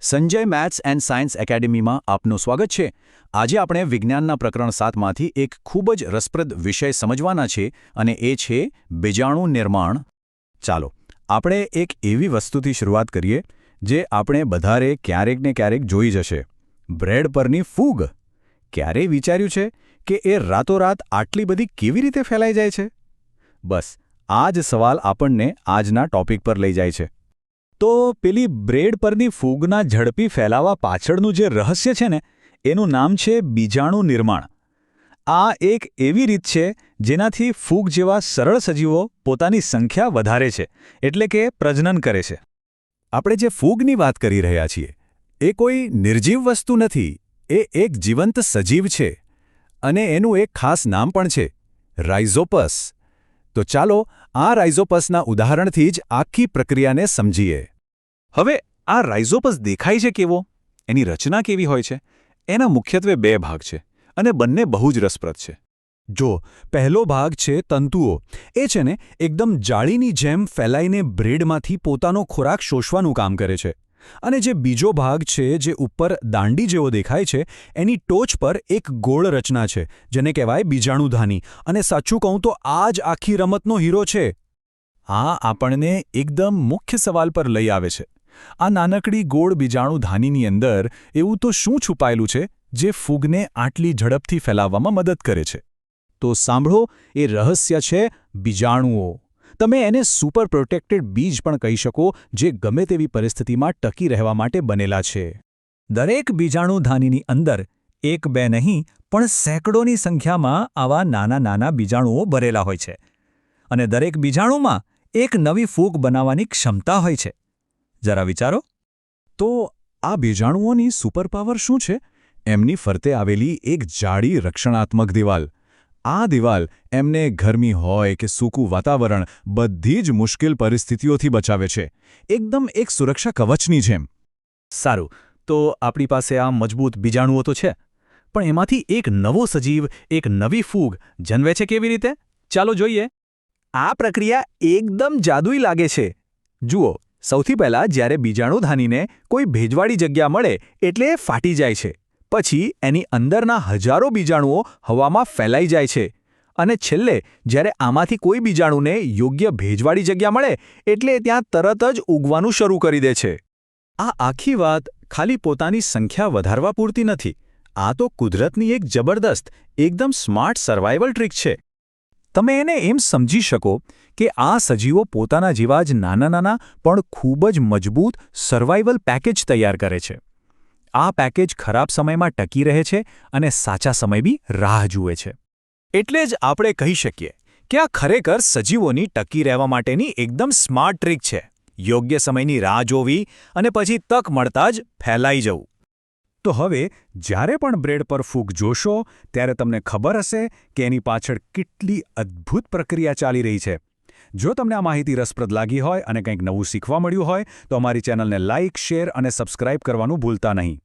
Sanjay maths and science એકેડમીમાં આપનું સ્વાગત છે। આજે આપણે વિજ્ઞાનના પ્રકરણ 7માંથી એક ખૂબ જ રસપ્રદ વિષય સમજવાના છે અને એ છે બીજાણુ નિર્માણ। ચાલો આપણે એક એવી વસ્તુથી શરૂઆત કરીએ જે આપણે બધાએ ક્યારેક ને ક્યારેક જોઈ જશે, બ્રેડ પરની ફૂગ। ક્યારેય વિચાર્યું છે કે એ રાતોરાત આટલી બધી કેવી રીતે ફેલાઈ જાય છે? બસ આ જ સવાલ આપણને આજના ટોપિક પર લઈ જાય છે। તો પેલી બ્રેડ પરની ફૂગના ઝડપી ફેલાવા પાછળનું જે રહસ્ય છે ને, એનું નામ છે બીજાણુ નિર્માણ। આ એક એવી રીત છે જેનાથી ફૂગ જેવા સરળ સજીવો પોતાની સંખ્યા વધારે છે, એટલે કે પ્રજનન કરે છે। આપણે જે ફૂગની વાત કરી રહ્યા છીએ એ કોઈ નિર્જીવ વસ્તુ નથી, એ એક જીવંત સજીવ છે અને એનું એક ખાસ નામ પણ છે, રાઇઝોપસ। તો ચાલો આ રાઇઝોપસના ઉદાહરણથી જ આખી પ્રક્રિયાને સમજીએ। હવે આ રાઇઝોપસ દેખાય છે કેવો? એની રચના કેવી હોય છે? એના મુખ્યત્વે બે ભાગ છે અને બંને બહુ જ રસપ્રદ છે। જો પહેલો ભાગ છે તંતુઓ, એ છે ને એકદમ જાળીની જેમ ફેલાઈને બ્રેડમાંથી પોતાનો ખોરાક શોષવાનું કામ કરે છે। અને જે બીજો ભાગ છે, જે ઉપર દાંડી જેવો દેખાય છે, એની ટોચ પર એક ગોળ રચના છે જેને કહેવાય બીજાણુધાની। અને સાચું કહું તો આ જ આખી રમતનો હીરો છે। આ આપણને એકદમ મુખ્ય સવાલ પર લઈ આવે છે, આ નાનકડી ગોળ બીજાણુધાનીની અંદર એવું તો શું છુપાયેલું છે જે ફૂગને આટલી ઝડપથી ફેલાવવામાં મદદ કરે છે? તો સાંભળો, એ રહસ્ય છે બીજાણુઓ। તમે એને સુપર પ્રોટેક્ટેડ બીજ પણ કહી શકો, જે ગમે તેવી પરિસ્થિતિમાં ટકી રહેવા માટે બનેલા છે। દરેક બીજાણુધાનીની અંદર એક બે નહીં પણ સેંકડોની સંખ્યામાં આવા નાના નાના બીજાણુઓ ભરેલા હોય છે અને દરેક બીજાણુમાં એક નવી ફૂગ બનાવવાની ક્ષમતા હોય છે। જરા વિચારો તો આ બીજાણુઓની સુપરપાવર શું છે? એમની ફરતે આવેલી એક જાડી રક્ષણાત્મક દિવાલ। આ દિવાલ એમને ગરમી હોય કે સૂકું વાતાવરણ બધી જ મુશ્કેલ પરિસ્થિતિઓથી બચાવે છે, એકદમ એક સુરક્ષા કવચની જેમ। સારું, તો આપણી પાસે આ મજબૂત બીજાણુઓ તો છે, પણ એમાંથી એક નવો સજીવ, એક નવી ફૂગ જન્મે છે કેવી રીતે? ચાલો જોઈએ। આ પ્રક્રિયા એકદમ જાદુઈ લાગે છે। જુઓ, સૌથી પહેલાં જ્યારે બીજાણુધાનીને કોઈ ભેજવાળી જગ્યા મળે એટલે એ ફાટી જાય છે। પછી એની અંદરના હજારો બીજાણુઓ હવામાં ફેલાઈ જાય છે અને છેલ્લે જ્યારે આમાંથી કોઈ બીજાણુને યોગ્ય ભેજવાળી જગ્યા મળે એટલે ત્યાં તરત જ ઉગવાનું શરૂ કરી દે છે। આ આખી વાત ખાલી પોતાની સંખ્યા વધારવા પૂરતી નથી, આ તો કુદરતની એક જબરદસ્ત, એકદમ સ્માર્ટ સર્વાઇવલ ટ્રીક છે। તમે એને એમ સમજી શકો કે આ સજીવો પોતાના જેવા જ નાના નાના પણ ખૂબ જ મજબૂત સર્વાઇવલ પેકેજ તૈયાર કરે છે। આ પેકેજ ખરાબ સમયમાં ટકી રહે છે અને સાચા સમય બી રાહ જુએ છે। એટલે જ આપણે કહી શકીએ કે આ ખરેખર સજીવોની ટકી રહેવા માટેની એકદમ સ્માર્ટ ટ્રીક છે, યોગ્ય સમયની રાહ જોવી અને પછી તક મળતા જ ફેલાઈ જવું। તો હવે જ્યારે પણ બ્રેડ પર ફૂગ જોશો ત્યારે તમને ખબર હશે કે એની પાછળ કેટલી અદ્ભુત પ્રક્રિયા ચાલી રહી છે। જો તમને આ માહિતી રસપ્રદ લાગી હોય અને કંઈક નવું શીખવા મળ્યું હોય તો અમારી ચેનલને લાઇક, શેર અને સબસ્ક્રાઇબ કરવાનું ભૂલતા નહીં।